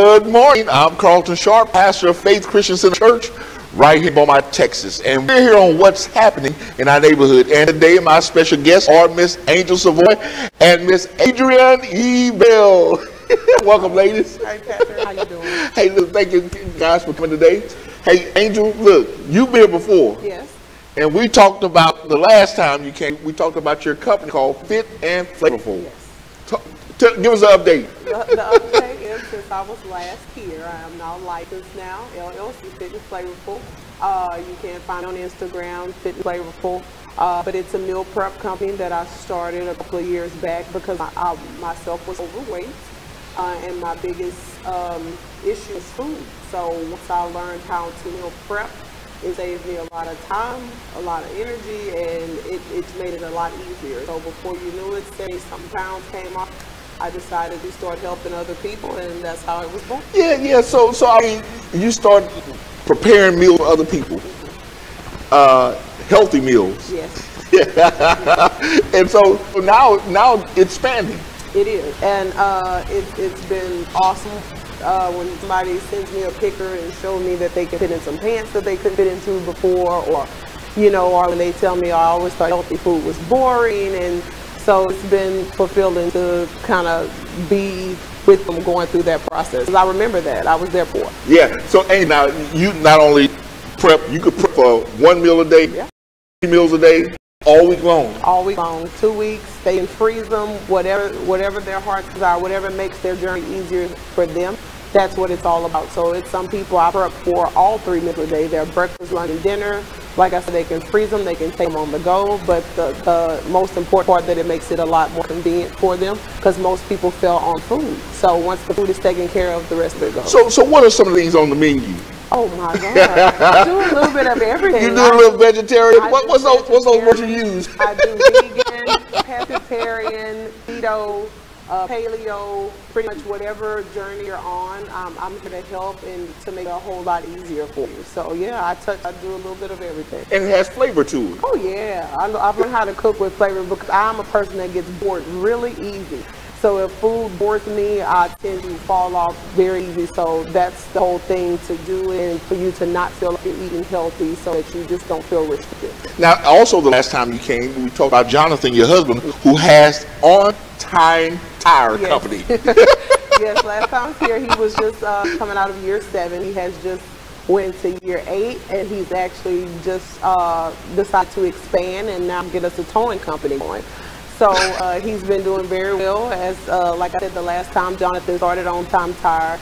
Good morning. I'm Carlton Sharp, pastor of Faith Christian Center Church, right here in Beaumont, Texas. And we're here on what's happening in our neighborhood. And today, my special guests are Miss Angel Savoy and Miss Adrienne Ebel. Welcome, ladies. Hey, Pastor. How you doing? Hey, look, thank you guys for coming today. Hey, Angel, look, you've been here before. Yes. And we talked about, the last time you came, we talked about your company called Fit and Flavorful. Yes. Give us an update. The update is, since I was last here, I am now licensed now, LLC, Fit and Flavorful. You can find on Instagram, Fit and Flavorful. But it's a meal prep company that I started a couple of years back because I myself was overweight. And my biggest issue is food. So once I learned how to meal prep, it saved me a lot of time, a lot of energy, and it's made it a lot easier. So before you knew it, 70-something pounds came off. I decided to start helping other people, and that's how it was born. Yeah. So I mean, you start preparing meals for other people, healthy meals. Yes. And so now it's expanding. It is, and it's been awesome when somebody sends me a picture and shows me that they can fit in some pants that they couldn't fit into before, or when they tell me I always thought healthy food was boring, and so it's been fulfilling to kind of be with them going through that process. 'Cause I remember that I was there for it. Yeah. So hey, now you not only prep, you could prep for one meal a day, 3 meals a day. All week long. All week long, 2 weeks. They can freeze them, whatever their hearts desire, whatever makes their journey easier for them. That's what it's all about. So it's some people I prep for all 3 meals a day. Their breakfast, lunch, and dinner. Like I said, they can freeze them, they can take them on the go. But the most important part that it makes it a lot more convenient for them because most people fail on food. So once the food is taken care of, the rest of it goes. So what are some of the things on the menu? Oh my God! I do a little bit of everything. You do a little vegetarian. What's those words you use? I do vegan, pescatarian, keto, paleo, pretty much whatever journey you're on. I'm here to help and to make it a whole lot easier for you. So yeah, I do a little bit of everything. And it has flavor to it. Oh yeah, I've learned how to cook with flavor because I'm a person that gets bored really easy. So if food bores me, I tend to fall off very easy. So that's the whole thing, to do it and for you to not feel like you're eating healthy so that you just don't feel restricted. Now, also the last time you came, we talked about Jonathan, your husband, who has On Time Tire Company. Yes, last time I was here, he was just coming out of year 7. He has just went to year 8, and he's actually just decided to expand and now get us a towing company going. So he's been doing very well. As like I said the last time, Jonathan started On Time Tire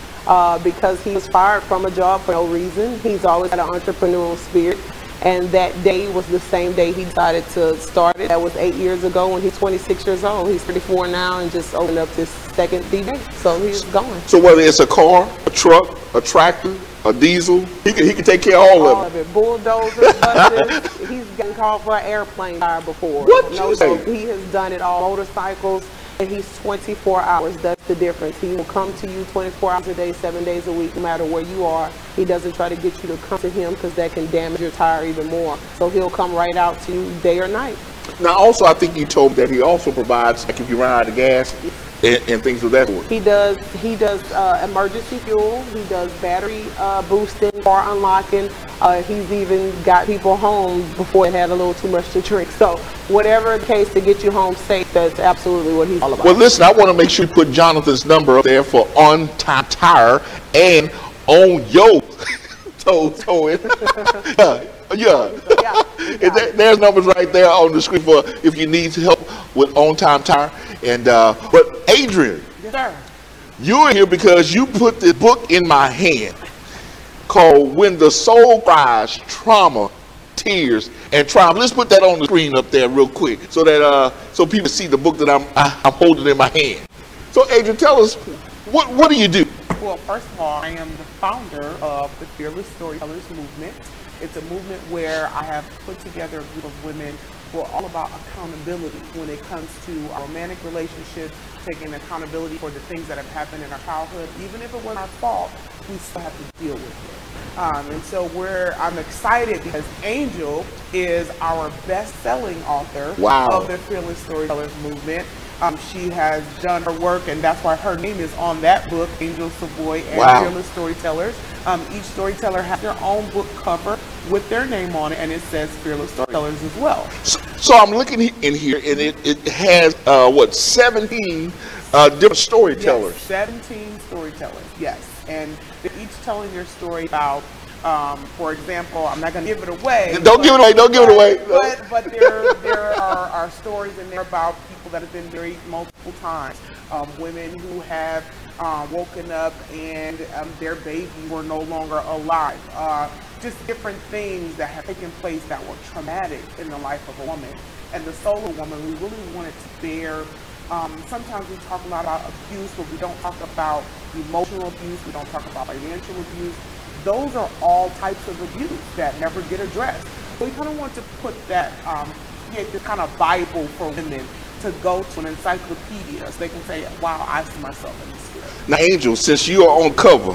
because he was fired from a job for no reason. He's always had an entrepreneurial spirit, and that day was the same day he decided to start it. That was 8 years ago when he's 26 years old. He's 34 now and just opened up this second DJ. So he's going. So whether it's a car, a truck, a tractor, a diesel, he can take care of all of it. Bulldozers, buses. He's gotten called for an airplane tire before. What you say? So he has done it all. Motorcycles, and he's 24 hours. That's the difference. He will come to you 24 hours a day, 7 days a week, no matter where you are. He doesn't try to get you to come to him because that can damage your tire even more. So he'll come right out to you day or night. Now, also, I think you told me that he also provides, like if you run out of gas and things of that sort. He does emergency fuel. He does battery boosting, car unlocking. He's even got people home before they had a little too much to drink. So whatever the case to get you home safe, that's absolutely what he's all about. Well, listen, I want to make sure you put Jonathan's number up there for On Time Tire and on your towing. Yeah. There's numbers right there on the screen for if you need help with On Time Tire. And but Adrienne, yes, sir. You're here because you put this book in my hand called When the Soul Cries, Trauma, Tears, and Triumph. Let's put that on the screen up there real quick so that so people see the book that I'm holding in my hand. So Adrienne, tell us what do you do? Well, first of all, I am the founder of the Fearless Storytellers Movement. It's a movement where I have put together a group of women who are all about accountability when it comes to our romantic relationships, taking accountability for the things that have happened in our childhood. Even if it wasn't our fault, we still have to deal with it. And so I'm excited because Angel is our best-selling author of the Fearless Storytellers Movement. She has done her work, and that's why her name is on that book, Angel Savoy and Wow. Fearless Storytellers. Each storyteller has their own book cover with their name on it, and it says Fearless Storytellers as well. So I'm looking in here, and it has, 17 different storytellers. Yes, 17 storytellers, yes. And they're each telling their story about, for example, I'm not going to give it away. Don't give it away, don't give it away. But there are stories in there about people that have been married multiple times, women who have woken up and their babies were no longer alive. Just different things that have taken place that were traumatic in the life of a woman. And the soul of a woman, we really wanted to bear. Sometimes we talk a lot about abuse, but we don't talk about emotional abuse. We don't talk about financial abuse. Those are all types of abuse that never get addressed. So we kind of want to put that, this kind of Bible for women to go to, an encyclopedia, so they can say, wow, I see myself in this story. Now, Angel, since you are on cover,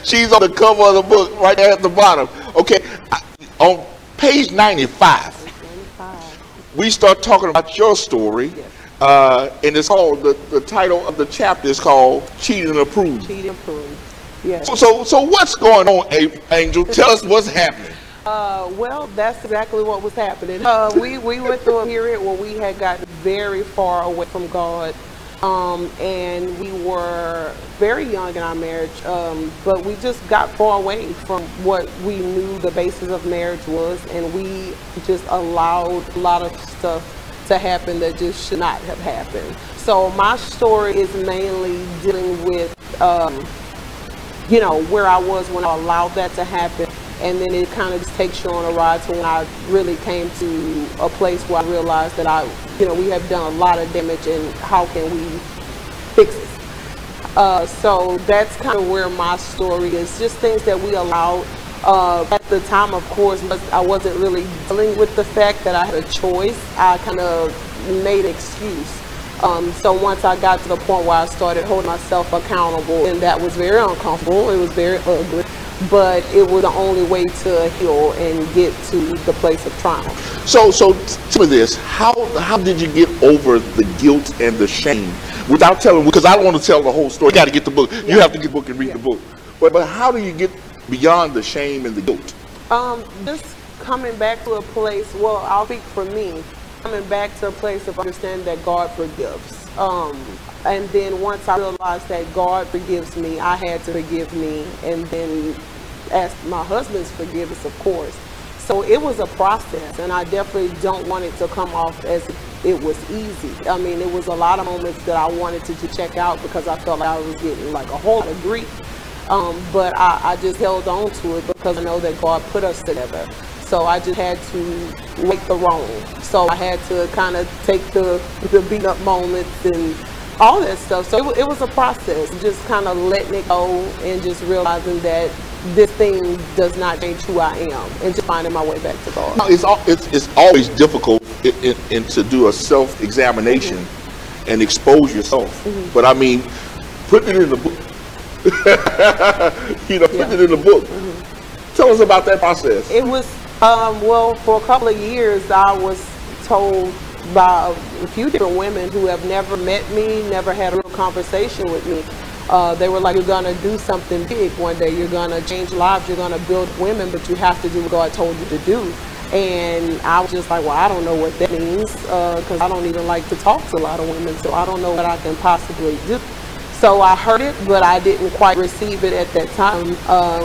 she's on the cover of the book right there at the bottom. Okay, on page 95, we start talking about your story. Yes. And it's called, the title of the chapter is called Cheating Approved. Cheating Approved. Yes. So what's going on, Angel? Tell us what's happening. Well, that's exactly what was happening. We went through a period where we had gotten very far away from God, and we were very young in our marriage, but we just got far away from what we knew the basis of marriage was, and we just allowed a lot of stuff to happen that just should not have happened. So my story is mainly dealing with, where I was when I allowed that to happen. And then it kind of just takes you on a ride to when I really came to a place where I realized that we have done a lot of damage, and how can we fix it? So that's kind of where my story is, just things that we allowed. At the time, of course, I wasn't really dealing with the fact that I had a choice. I kind of made an excuse. So once I got to the point where I started holding myself accountable, and that was very uncomfortable, it was very ugly, but it was the only way to heal and get to the place of trauma. So tell me this, how did you get over the guilt and the shame without telling, because I don't want to tell the whole story. You got to get the book. You have to get the book and read the book. But how do you get beyond the shame and the guilt? Just coming back to a place, well, I'll speak for me, coming back to a place of understanding that God forgives. And then once I realized that God forgives me, I had to forgive me, and then ask my husband's forgiveness, of course. So it was a process, and I definitely don't want it to come off as it was easy. I mean, it was a lot of moments that I wanted to check out because I felt like I was getting like a whole lot of grief. But I just held on to it because I know that God put us together. So I just had to right the wrong. So I had to kind of take the beat up moments and all that stuff. So it was a process, just kind of letting it go and just realizing that this thing does not change who I am, and just finding my way back to God. It's always difficult to do a self-examination and expose yourself. But I mean, put it in the book. Put it in the book. Tell us about that process. It was, well, for a couple of years, I was told by a few different women who have never met me, never had a real conversation with me. They were like, you're going to do something big one day. You're going to change lives. You're going to build women, but you have to do what God told you to do. And I was just like, well, I don't know what that means, because I don't even like to talk to a lot of women, so I don't know what I can possibly do. So I heard it, but I didn't quite receive it at that time.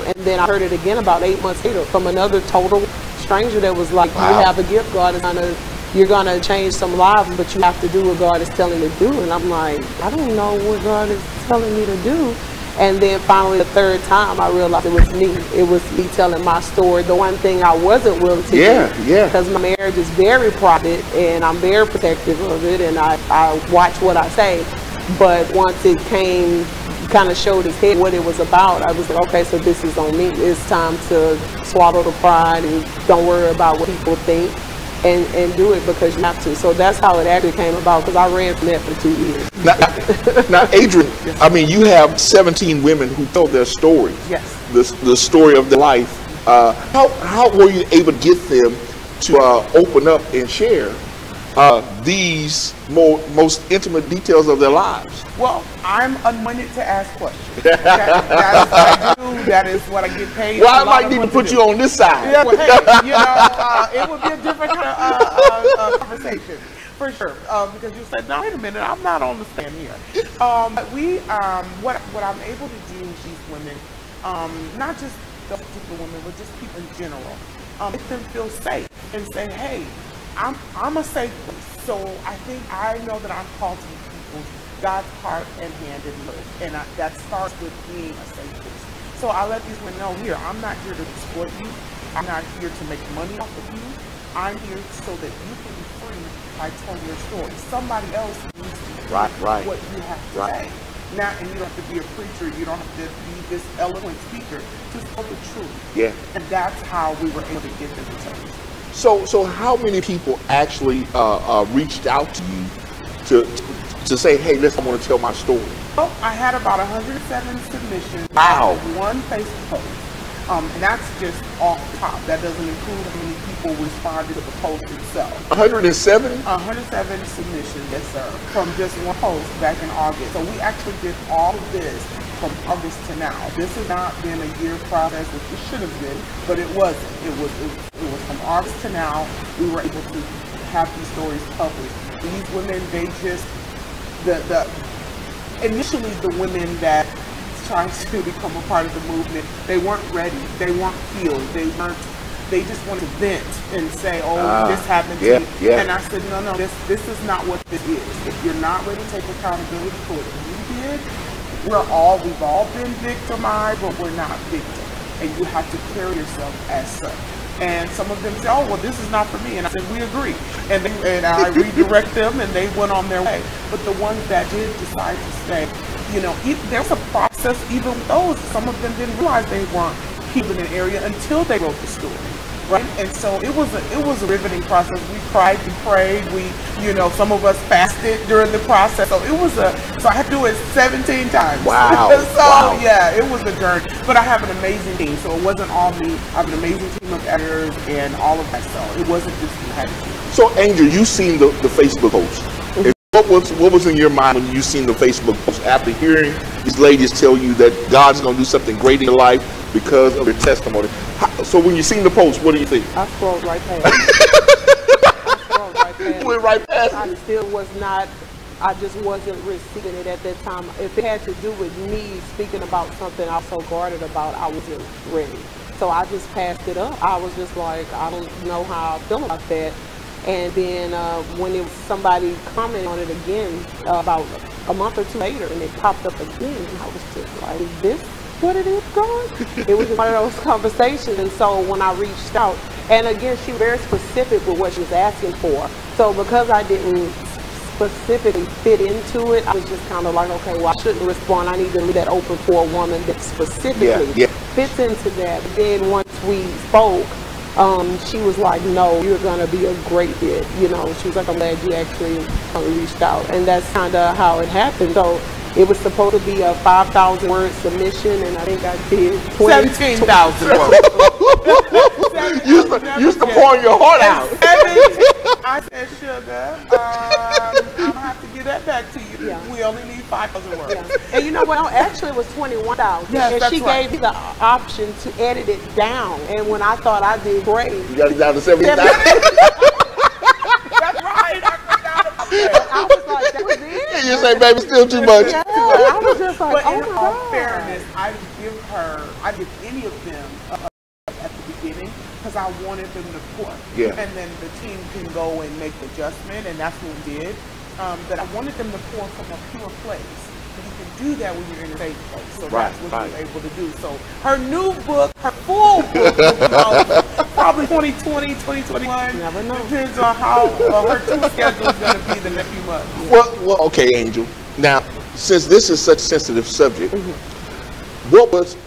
And then I heard it again about 8 months later from another total stranger that was like, wow, you have a gift. God is you're going to change some lives, but you have to do what God is telling you to do. And I'm like, I don't know what God is telling me to do. And then finally, the third time, I realized it was me. It was me telling my story. The one thing I wasn't willing to do, because my marriage is very private, and I'm very protective of it, and I watch what I say. But once it came, kind of showed his head what it was about, I was like, okay, so this is on me. It's time to swallow the pride and don't worry about what people think, and do it because you have to. So that's how it actually came about, because I ran from that for 2 years. Now Adrian, I mean, you have 17 women who told their story. Yes. The story of their life. How were you able to get them to open up and share these most intimate details of their lives? Well, I'm anointed to ask questions. That is what I do. That is what I get paid. Well, I might need to put you on this side. Yeah, well, hey, you know, it would be a different kind of conversation. For sure, because you said, no, wait a minute, I'm not on the stand here. What I'm able to do with these women, not just those particular women, but just people in general, make them feel safe and say, hey, I'm a safe place. So I think I know that I'm called to be people's God's heart and hand in love, and that starts with being a safe place. So I let these women know, here, I'm not here to exploit you. I'm not here to make money off of you. I'm here so that you can be free by telling your story. Somebody else needs to hear what you have to say. Now, and you don't have to be a preacher. You don't have to be this eloquent speaker. Just tell the truth. Yeah. And that's how we were able to get them to tell you. So how many people actually reached out to you to say, hey, listen, I want to tell my story? Well, I had about 107 submissions. Wow. One Facebook post. And that's just off the top. That doesn't include how many people responded to the post itself. 107? 107 submissions, yes sir, from just one post back in August. So we actually did all of this from August to now. This has not been a year process, which it should have been, but it wasn't. It was from August to now. We were able to have these stories published. These women, they just, initially the women that trying to become a part of the movement, they weren't ready, they weren't healed, they just wanted to vent and say, oh, this happened to me. Yeah. And I said, no, this is not what this is. If you're not ready to take accountability for what you did, we've all been victimized, but we're not victims. And you have to carry yourself as such. And some of them say, oh, well, this is not for me. And I said, we agree. And I redirect them, and they went on their way. But the ones that did decide to stay, you know, there's a process even with those. Some of them didn't realize they weren't healed in an area until they wrote the story, right? And so it was a riveting process. We cried, we prayed, some of us fasted during the process. So so I had to do it 17 times. Wow. Wow. Yeah, it was a journey. But I have an amazing team, so it wasn't all me. I have an amazing team of editors and all of that. So it wasn't just me. I had a team. So Angel, you seen the Facebook post. What was in your mind when you seen the Facebook post after hearing these ladies tell you that God's going to do something great in your life because of their testimony? So when you seen the post, what do you think? I scrolled right past it. Went right past I still was not, I just wasn't receiving it at that time. If it had to do with me speaking about something I was so guarded about, I wasn't ready. So I just passed it up. I was just like, I don't know how I feel about that. And then when it was somebody commented on it again about a month or two later, and it popped up again, and I was just like, is this what it is, God? It was one of those conversations. And so when I reached out, and again, she was very specific with what she was asking for. So because I didn't specifically fit into it, I was just kind of like, okay, well, I shouldn't respond. I need to leave that open for a woman that specifically fits into that. But then once we spoke, she was like, no, you're going to be a great fit. You know, she was like, I'm glad you actually reached out. And that's kind of how it happened. So it was supposed to be a 5,000 word submission, and I think I did 17,000 words. Used to pour your heart out. I said, sugar, I'm going to have to give that back to you. Yeah. We only need 5,000 words. Yeah. And you know what? No, actually, it was 21,000. Yes, and she gave me the option to edit it down. And when I thought I did great, you got it down to 70,000. That's right. I forgot about that. I was like, that was it. You say, baby, still too much. Yeah, I was just like, but oh in my all God. fairness, I give any of them at the beginning, because I wanted them to pour. Yeah. And then the team can go and make the adjustment, and that's what we did. But I wanted them to pour from a pure place. And you can do that when you're in a safe place. So that's what we were able to do. So her new book, her full book, probably 2020, 2021. Never know. Depends on how her tour schedule is going to be the next few months. Well, okay, Angel. Now, since this is such a sensitive subject, what was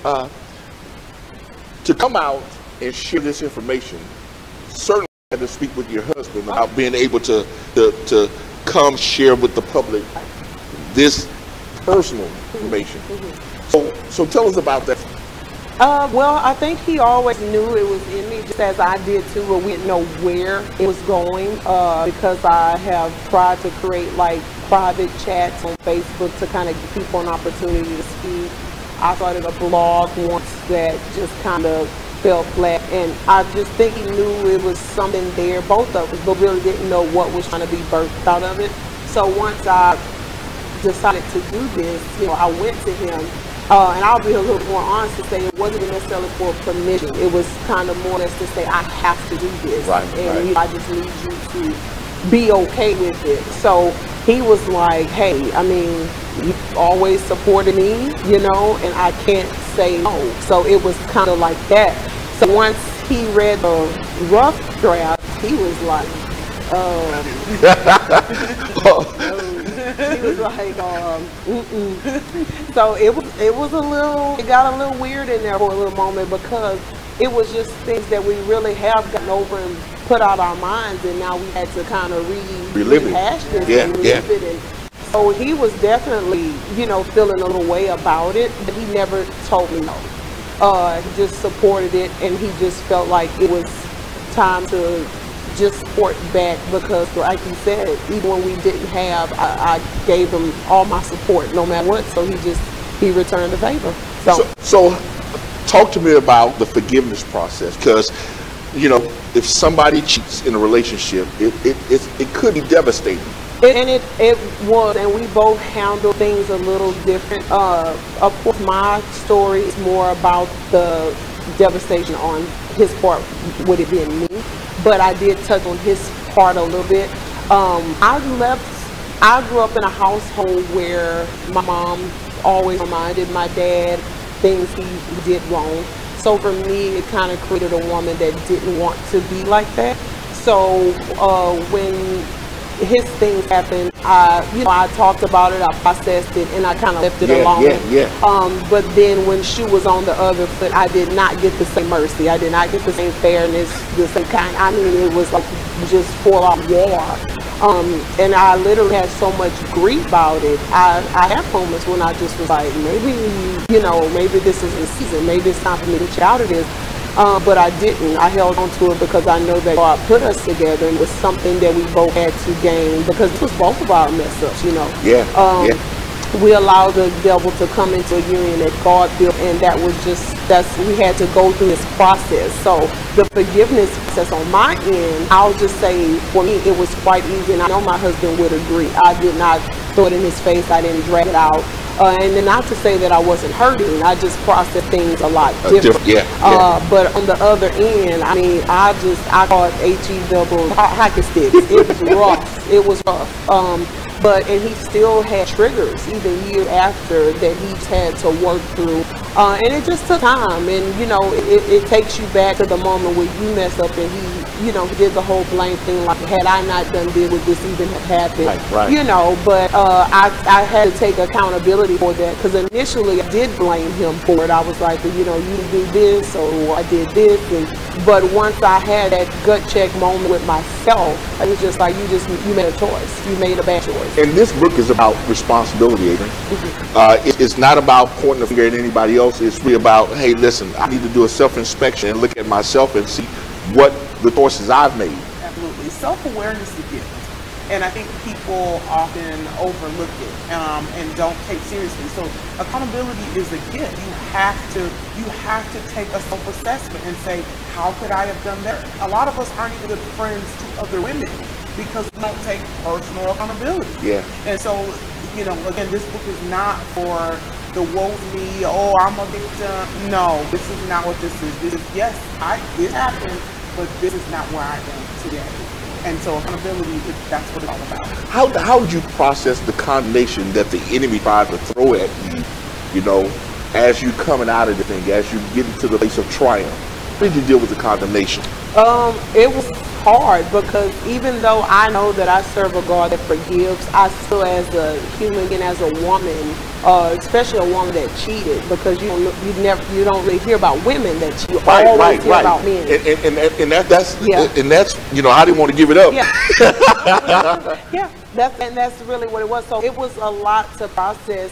to come out and share this information? Certainly, you had to speak with your husband about being able to come share with the public this personal information. So tell us about that. Well, I think he always knew it was in me, just as I did too, but we didn't know where it was going, because I have tried to create like private chats on Facebook to kind of give people an opportunity to speak. I started a blog once that just kind of fell flat, and I just think he knew it was something there, both of us, but really didn't know what was trying to be birthed out of it. So once I decided to do this, I went to him, and I'll be a little more honest to say it wasn't necessarily for permission. It was kind of more or less to say I have to do this, right, and I just need you to be okay with it. So he was like, hey, I mean, you always supported me, and I can't say no. So it was kind of like that. So once he read the rough draft, he was like, he was like, So it got a little weird in there for a little moment, because it was just things that we really have gotten over and put out our minds, and now we had to kind of rehash this and relive it. And so he was definitely, feeling a little way about it, but he never told me no. He just supported it, and he just felt like it was time to just support back, because like you said, even when we didn't have, I gave him all my support no matter what, so he returned the favor. So talk to me about the forgiveness process, because if somebody cheats in a relationship, it could be devastating. And it was, and we both handle things a little different. Of course, my story is more about the devastation on his part, would it being me, but I did touch on his part a little bit. I grew up in a household where my mom always reminded my dad things he did wrong. So for me, it kind of created a woman that didn't want to be like that. So when his things happened, I talked about it, I processed it, and I kind of left it alone. But then when she was on the other foot, I did not get the same mercy. I did not get the same fairness, the same kind. I mean, it was like just full on war. And I literally had so much grief about it. I had moments when I just was like, maybe this is the season. Maybe it's time for me to get out of this. But I didn't. I held on to it because I know that God put us together, and it was something that we both had to gain, because it was both of our mess ups, We allowed the devil to come into a union that God built, and we had to go through this process. So the forgiveness process on my end, I'll just say, for me, it was quite easy, and I know my husband would agree. I did not throw it in his face. I didn't drag it out. And then not to say that I wasn't hurting, I just processed things a lot different. But on the other end, I mean, I call it HE double hockey sticks. It was rough. It was rough. And he still had triggers even years after that he's had to work through. And it just took time. And, it takes you back to the moment where you mess up and he did the whole blame thing. Like, had I not done this, would this even have happened? Right. But I had to take accountability for that, because initially I did blame him for it. I was like, you do this, or I did this. But once I had that gut check moment with myself, it was just like, you made a choice. You made a bad choice. And this book is about responsibility, Adrian. It's not about pointing the finger at anybody else. It's really about, hey, listen, I need to do a self-inspection and look at myself and see what the choices I've made. Absolutely. Self-awareness is a gift. And I think people often overlook it and don't take seriously. So accountability is a gift. You have to take a self-assessment and say, how could I have done better? A lot of us aren't even good friends to other women because we don't take personal accountability. Yeah. And so, again, this book is not for the woe me, oh, I'm a victim. No, this is not what this is. This is, yes, it happened, but this is not where I am today. And so accountability, that's what it's all about. How did you process the condemnation that the enemy tried to throw at you, as you coming out of the thing, as you get into the place of triumph? How did you deal with the condemnation? It was hard, because even though I know that I serve a God that forgives, I still, as a human and as a woman, especially a woman that cheated, because you don't really hear about women that cheat. You always hear about men. And that's I didn't want to give it up. Yeah. That's really what it was. So it was a lot to process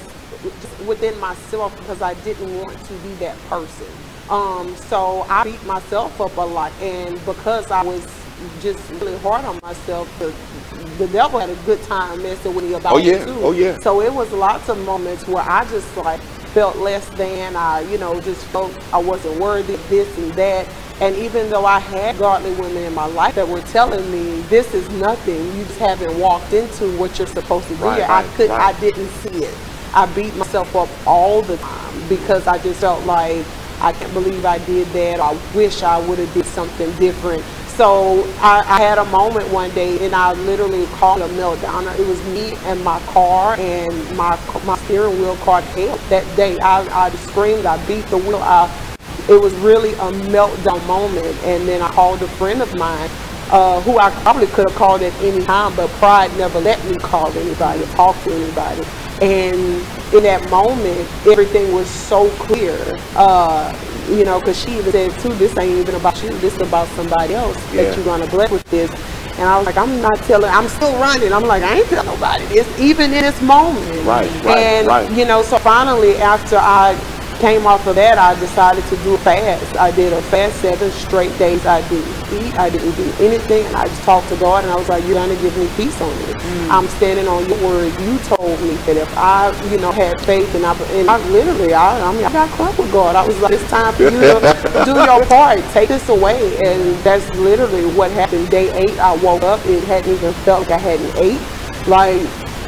within myself, because I didn't want to be that person. So I beat myself up a lot, and because I was just really hard on myself, the devil had a good time messing with me about it too. Oh yeah. So it was lots of moments where I just like felt less than. I, just felt I wasn't worthy of this and that. And even though I had godly women in my life that were telling me this is nothing, you just haven't walked into what you're supposed to do. I didn't see it. I beat myself up all the time because I just felt like I can't believe I did that. I wish I would have did something different. So I had a moment one day, and I literally called a meltdown. It was me and my car, and my steering wheel caught hell that day. I screamed, I beat the wheel. It was really a meltdown moment. And then I called a friend of mine, who I probably could have called at any time, but pride never let me call anybody, talk to anybody. And in that moment, everything was so clear, because she even said too, this ain't even about you, this is about somebody else that you're gonna bless with this. And I was like, I'm still running. I'm like, I ain't telling nobody this, even in this moment. So finally, after I came off of that, I decided to do a fast. I did a fast 7 straight days. I didn't eat, I didn't do anything, and I just talked to God, and I was like, you're gonna give me peace on it. I'm standing on your word. You told me that if I, had faith, and I literally, I got crunk with God. I was like, it's time for you to do your part. Take this away. And that's literally what happened. Day 8, I woke up. It hadn't even felt like I hadn't ate. Like,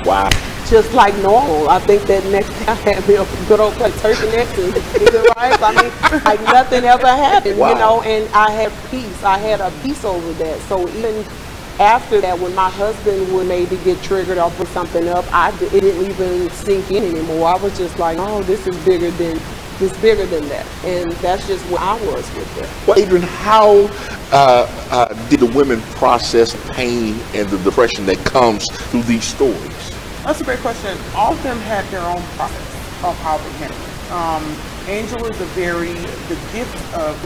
wow. Just like normal. I think that next day I had me a good old plate of turkey necks and chicken rice. I mean, like nothing ever happened, and I had peace. I had a peace over that. So even after that, when my husband would maybe get triggered or put something up, it didn't even sink in anymore. I was just like, oh, this is bigger than that. And that's just where I was with it. Well, Adrian, how did the women process pain and the depression that comes through these stories? That's a great question. All of them had their own process of how they handled it. Angel is the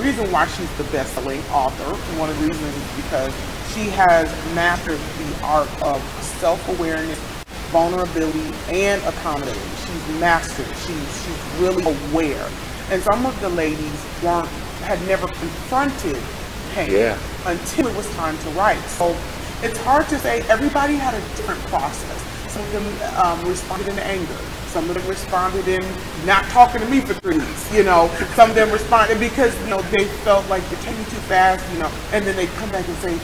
reason why she's the best-selling author. One of the reasons is because she has mastered the art of self-awareness, vulnerability, and accountability. She's mastered. She's really aware. And some of the ladies had never confronted pain until it was time to write. So it's hard to say. Everybody had a different process. Some of them responded in anger. Some of them responded in not talking to me for 3 weeks. Some of them responded because they felt like they're taking too fast. And then they come back and say,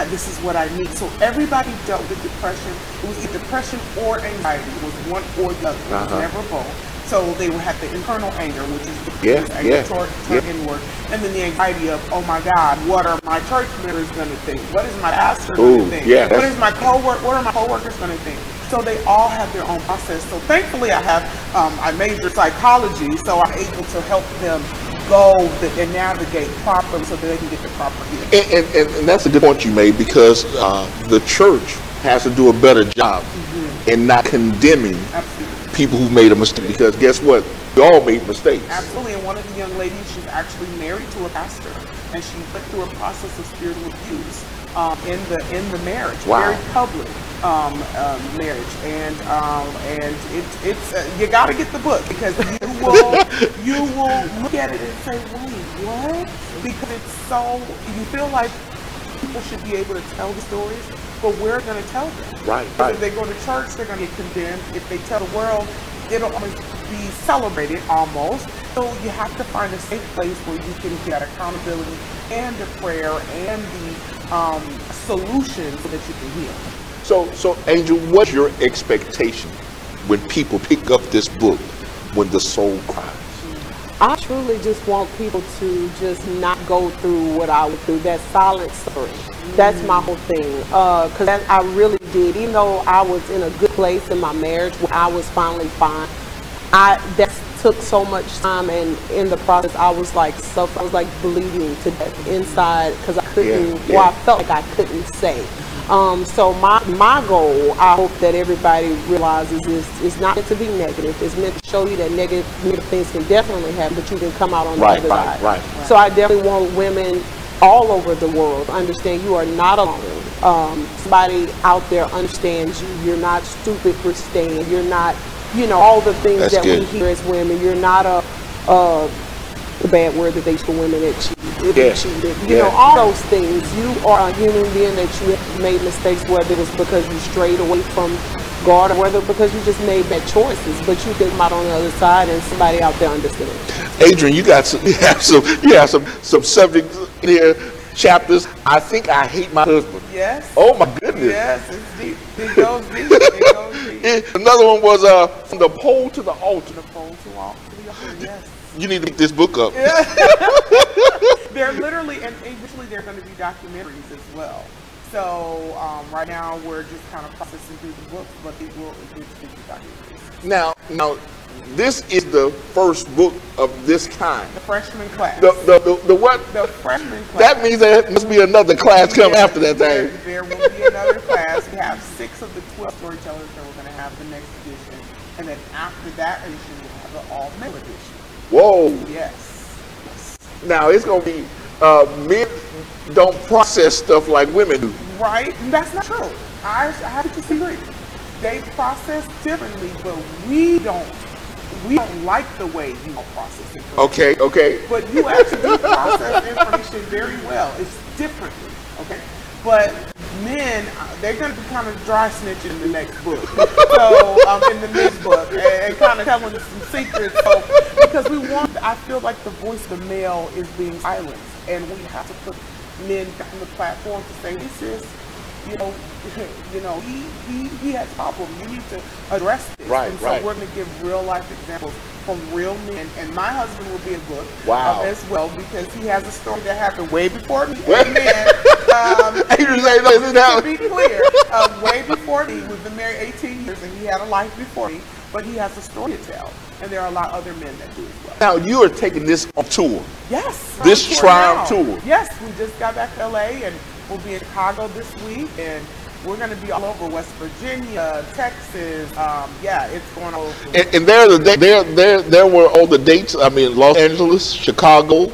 this is what I need. So everybody dealt with depression. It was either depression or anxiety. It was one or the other. It was never both. So they would have the internal anger, which is the anger toward inward, and then the anxiety of, oh my God, what are my church members going to think? What is my pastor going to think? What are my coworkers going to think? So they all have their own process. So thankfully, I majored psychology, so I'm able to help them go and navigate properly so that they can get the proper healing. And that's a good point you made, because the church has to do a better job in not condemning people who made a mistake, because guess what? We all made mistakes. Absolutely. And one of the young ladies, she's actually married to a pastor, and she went through a process of spiritual abuse in the marriage, very public marriage, and it's you got to get the book, because you will look at it and say, wait, what? Because it's so, you feel like people should be able to tell the stories, but we're going to tell them. Right. If they go to church, they're going to get condemned. If they tell the world, it'll always be celebrated almost. So you have to find a safe place where you can get accountability and the prayer and the solution so that you can heal. So Angel, what's your expectation when people pick up this book, When the Soul Cries? I truly just want people to just not go through what I went through, that silent suffering. That's my whole thing. Because I really did. Even though I was in a good place in my marriage where I was finally fine, that took so much time, and in the process I was like suffering. I was like bleeding to death inside because I couldn't, I felt like I couldn't say. So my goal, I hope that everybody realizes, is it's not meant to be negative. It's meant to show you that negative things can definitely happen, but you can come out on the other side. Right. So I definitely want women all over the world to understand you are not alone. Somebody out there understands you. You're not stupid for staying. You're not, all the things that we hear as women. You're not the bad word that they use for women that cheat, if Yeah. you cheated, you know, all those things. You are a human being that you have made mistakes, whether it's because you strayed away from God or whether because you just made bad choices, but you came out on the other side and somebody out there understands. Adrian, you have some subjects in here, chapters. I think I hate my husband. Yes. Oh my goodness. Yes, it's deep. It goes deep. It goes deep. Another one was from the pole to the altar. The pole to the altar. Yes. You need to pick this book up. Yeah. They're literally, and eventually they're going to be documentaries as well. So right now we're just kind of processing through the books, but it will eventually be documentaries. Now, this is the first book of this kind. The freshman class. The what? The freshman class. That means there must be another class coming after that thing. There will be another class. We have 6 of the 12 storytellers that we're going to have the next edition, and then after that edition we'll have the all-male edition. Whoa. Yes. Now it's going to be men don't process stuff like women do. Right? That's not true. I have to disagree. They process differently, but we don't like the way you process information. Okay. But you actually do process information very well. It's differently, okay? But men, they're going to be kind of dry snitching in the next book. So, in the next book, and kind of telling us some secrets. So, because I feel like the voice of the male is being silenced, and we have to put men on the platform to say, this is, he has problems. You need to address this. Right, and so we're going to give real life examples from real men. And my husband will be a book as well, because he has a story that happened way before me. Amen. To be clear, way before me. We've been married 18 years, and he had a life before me. But he has a story to tell, and there are a lot of other men that do as well. Now you are taking this on tour. Yes. This trial tour. Yes, we just got back to LA, and we'll be in Chicago this week, and we're going to be all over West Virginia, Texas. It's going all over. And there were all the dates. I mean, Los Angeles, Chicago.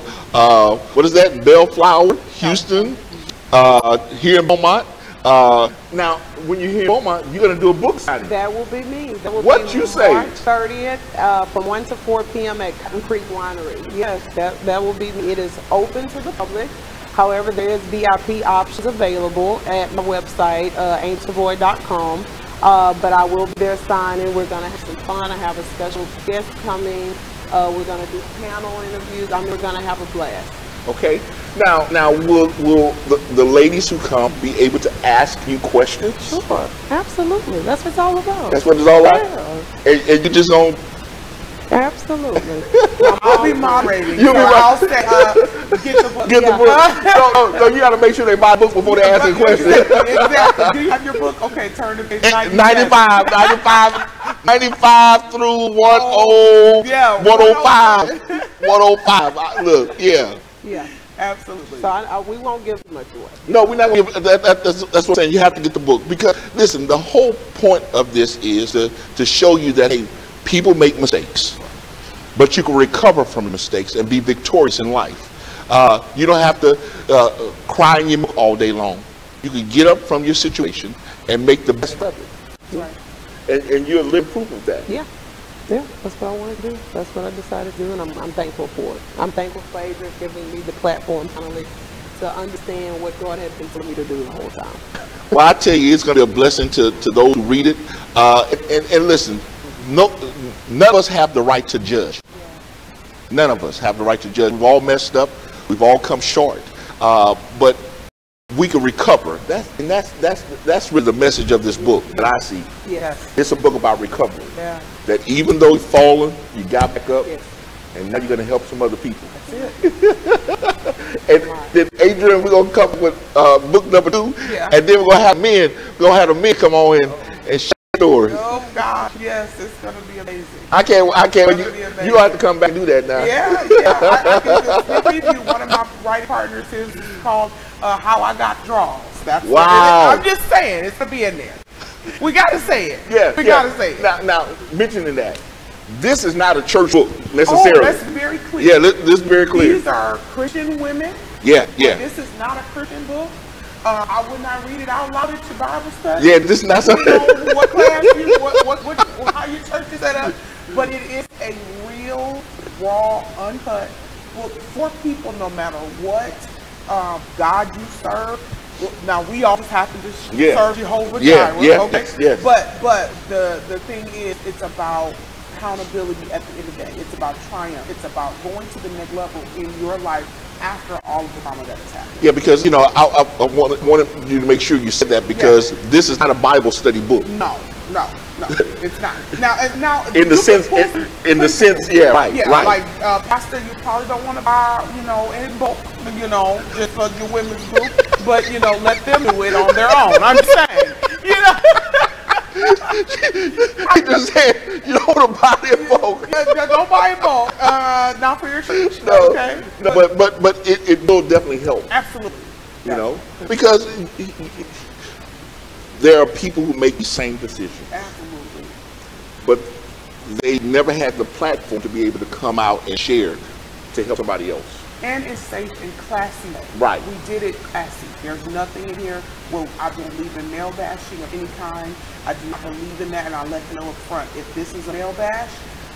What is that? Bellflower, Houston. Here in Beaumont. Now, when you're here in Beaumont, you're going to do a book signing. That will be me. That will What be you say? March 30th from 1 to 4 p.m. at Cotton Creek Winery. Yes, that will be me. It is open to the public. However, there is VIP options available at my website, ain'tsavoid.com. But I will be there signing. We're going to have some fun. I have a special guest coming. We're going to do panel interviews. We're going to have a blast. Okay. Now, will the ladies who come be able to ask you questions? Sure, absolutely. That's what it's all about. That's what it's all about. Yeah. And you just gonna. Absolutely. I'll be moderating. You'll be I'll say, get the book. Get the book. No, you got to make sure they buy books before they ask a question. Exactly. Do you have your book? Okay, turn to page 95 through 105. 105. Look, yeah. Yeah. Absolutely. So we won't give much away. No, we're not going to give that's what I'm saying. You have to get the book. Because, listen, the whole point of this is to show you that, hey, people make mistakes. But you can recover from mistakes and be victorious in life. You don't have to cry in your book all day long. You can get up from your situation and make the best of it. Right. And you're a living proof of that. Yeah. Yeah, that's what I want to do. That's what I decided to do, and I'm thankful for it. I'm thankful for Adrian giving me the platform finally to understand what God had been telling me to do the whole time. Well, I tell you, it's going to be a blessing to those who read it. And listen, none of us have the right to judge. None of us have the right to judge. We've all messed up. We've all come short. But we can recover. That's really the message of this book that I see. Yes. It's a book about recovery. Yeah. That even though you've fallen, you got back up, Yes. and now you're going to help some other people. That's it. And then Adrian, we're going to come with book number 2, Yeah. and then we're going to have the men come on and share stories. Oh gosh, yes, it's going to be amazing. I can't. You have to come back and do that now. Yeah. I can just preview one of my writing partners. His is called How I Got Draws. That's Wow. What it is. I'm just saying, it's going to be in there. We got to say it. Yeah. We got to say it. Now, mentioning that, this is not a church book necessarily. Oh, that's very clear. Yeah, this is very clear. These are Christian women. Yeah. This is not a Christian book. I would not read it out loud at your Bible study. Yeah, this is not something. You know what class how your church is set up, but it is a real, raw, uncut for people, no matter what God you serve. Now we always have to just serve Jehovah Jireh, okay? Yes. But the thing is, it's about accountability at the end of the day. It's about triumph. It's about going to the next level in your life after all of the trauma that has happened. Yeah, because you know, I wanted you to make sure you said that because this is not a Bible study book. No, it's not. Now, in the sense, right. Like Pastor, you probably don't want to buy, any book, just for your women's group, but let them do it on their own. I'm saying, I just said you don't want to buy their book. Yeah, don't buy a book. Not for your church. No, okay. No, but it will definitely help. Absolutely. Because there are people who make the same decisions. Absolutely. But they never had the platform to be able to come out and share to help somebody else. And it's safe and classy. Right. We did it classy. There's nothing in here where I believe in male bashing of any kind. I do not believe in that, and I'll let you know up front. If this is a male bash,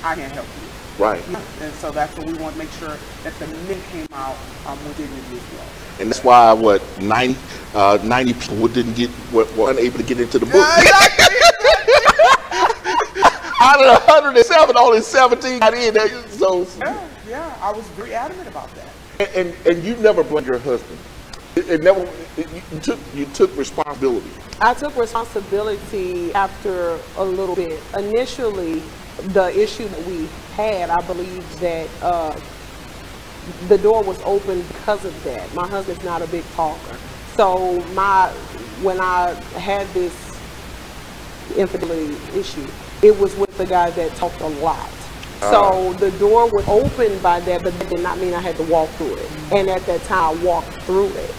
I can't help you. Right. And so that's what we want to make sure that the men came out with dignity as well. And that's why 90 people were unable to get into the book. Out of 107, only 17 got in there. So yeah, I was very adamant about that. And you never blamed your husband. You took responsibility. I took responsibility after a little bit. Initially, the issue that we had, I believe that the door was open because of that. My husband's not a big talker. So when I had this infidelity issue, it was with the guy that talked a lot. So the door was opened by that, but that did not mean I had to walk through it. And at that time, I walked through it,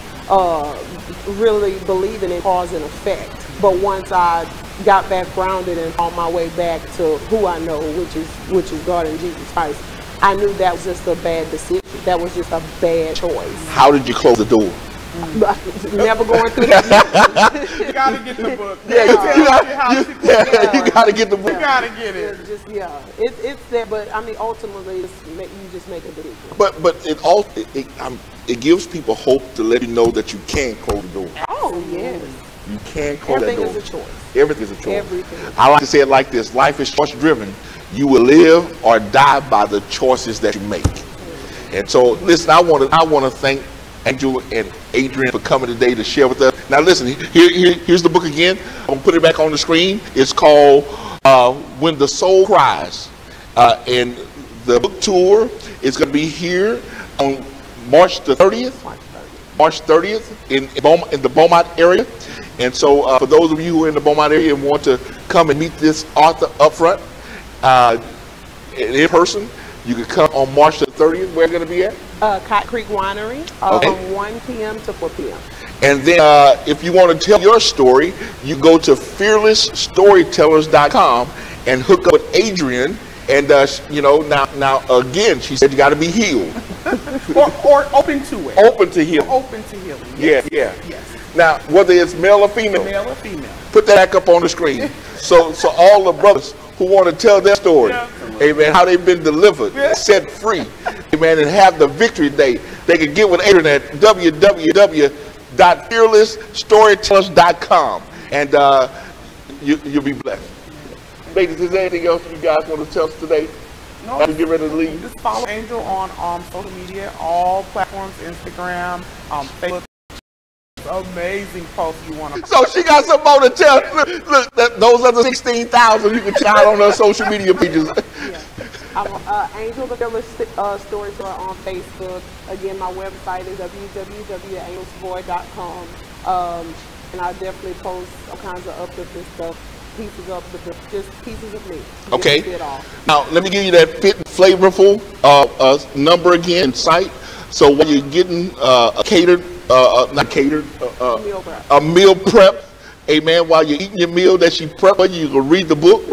really believing in cause and effect. But once I got back grounded and on my way back to who I know, which is God and Jesus Christ, I knew that was just a bad decision. That was just a bad choice. How did you close the door? Never going through that. You gotta get the book. You gotta get the book. You gotta get it. It's there, but I mean, ultimately, you just make a decision. But it gives people hope to let you know that you can close the door. Oh yes. You can close that door. Everything is a choice. Everything is a choice. Everything. I like to say it like this: life is choice driven. You will live or die by the choices that you make. And so, listen, I want to thank Angel and Adrian for coming today to share with us. Now listen, here's the book again. I'm going to put it back on the screen. It's called When the Soul Cries. And the book tour is going to be here on March the 30th. March 30th in the Beaumont area. And so for those of you who are in the Beaumont area and want to come and meet this author up front in person, you can come on March the 30th. Where are you going to be at? Cotton Creek Winery from 1 p.m. to 4 p.m. And then if you want to tell your story, you go to fearlessstorytellers.com and hook up with Adrian. And now again, she said you got to be healed or open to it. Open to healing. Open to healing. Yes. Yes. Now, whether it's male or female, put that back up on the screen. So all the brothers who want to tell their story, amen, how they've been delivered, set free, amen, and have the victory day, they can get with Adrian at www.fearlessstorytellers.com, and you'll be blessed. Ladies, is there anything else you guys want to tell us today? No. As we get ready to leave? Just follow Angel on social media, all platforms, Instagram, Facebook. Amazing post you want to. So she got some more to tell. Look, those other 16,000 you can check out on her social media pages. I'm Angel the Fearless Storyteller on Facebook. Again, my website is www.angelsvoid.com. And I definitely post all kinds of uplifting stuff, pieces of just pieces of me. Okay. Now let me give you that fit and flavorful number again, site. So when you're getting a meal prep, amen, while you're eating your meal that she prepped, you can read the book.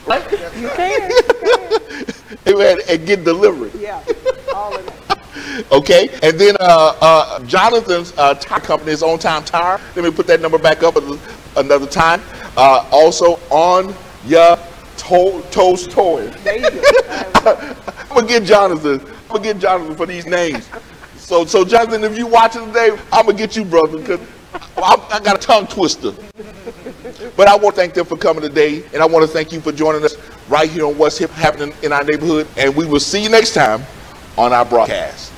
Right? You can. Amen, and get delivered. Yeah, all of that. Okay, and then Jonathan's tire company is On Time Tire. Let me put that number back up another time. Also on your toes toys. There you go. I'm gonna get Jonathan gonna get Jonathan for these names. So Jonathan, if you watching today, I'm gonna get you, brother, because I got a tongue twister. But I want to thank them for coming today, and I want to thank you for joining us right here on What's Hip Happening in Our Neighborhood. And we will see you next time on our broadcast.